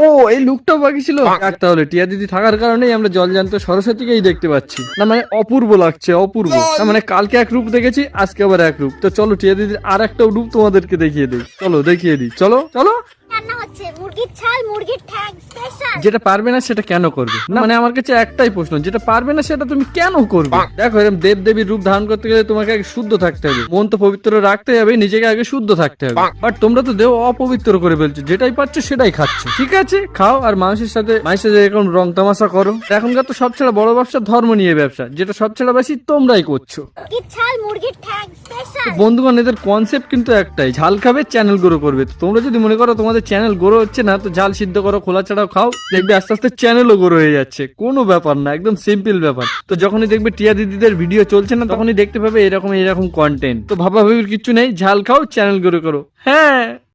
ও এই লুকটাও বাকি ছিল। তাহলে টিয়া দিদি থাকার কারণেই আমরা জলজান্ত সরস্বতীকেই দেখতে পাচ্ছি না, মানে অপূর্ব লাগছে, অপূর্ব। না মানে কালকে এক রূপ দেখেছি, আজকে আবার এক রূপ। তো চলো টিয়া দিদির আর একটা রূপ তোমাদেরকে দেখিয়ে দিই। চলো দেখিয়ে দিই, চলো চলো। রান্না হচ্ছে মুরগির ছাল, মুরগির ঠ্যাং স্পেশাল। যেটা পারবে না সেটা কেন করবে? না মানে আমার কাছে একটাই প্রশ্ন, যেটা পারবে না সেটা তুমি কেন করবে? দেখো এরকম দেব দেবীর রূপ ধারণ করতে গেলে তোমাকে আগে শুদ্ধ থাকতে হবে, মন তো পবিত্র রাখতে হবে, নিজেকে আগে শুদ্ধ থাকতে হবে। বাট তোমরা তো দেহ অপবিত্র করে ফেলছো, যেটাই পাচ্ছ সেটাই খাচ্ছ। ঠিক আছে খাও, আর মানুষের সাথে এরকম রং তামাশা করো। এখনকার তো সব ছেড়ে বড় ব্যবসা ধর্ম নিয়ে ব্যবসা, যেটা সব ছেড়ে বেশি তোমরাই করছো। মুরগির ছাল, মুরগির ঠ্যাং স্পেশাল। বন্ধুগণ এদের কনসেপ্ট কিন্তু একটাই, ঝাল খাবে চ্যানেল গ্রো করবে। তো তোমরা যদি মনে করো তোমাদের চ্যানেল গ্রো হচ্ছে না, তো ঝাল সিদ্ধ করো, খোলা ছাড়াও খাও, দেখবে আস্তে আস্তে চ্যানেলও গ্রো হয়ে যাচ্ছে। কোনো ব্যাপার না, একদম সিম্পল ব্যাপার। তো যখনই দেখবে টিয়া দিদিদের ভিডিও চলছে না, তখনই দেখতে পাবে এরকম কন্টেন্ট। তো ভাবা ভাবির কিচ্ছু নেই, ঝাল খাও, চ্যানেল গ্রো করো। হ্যাঁ।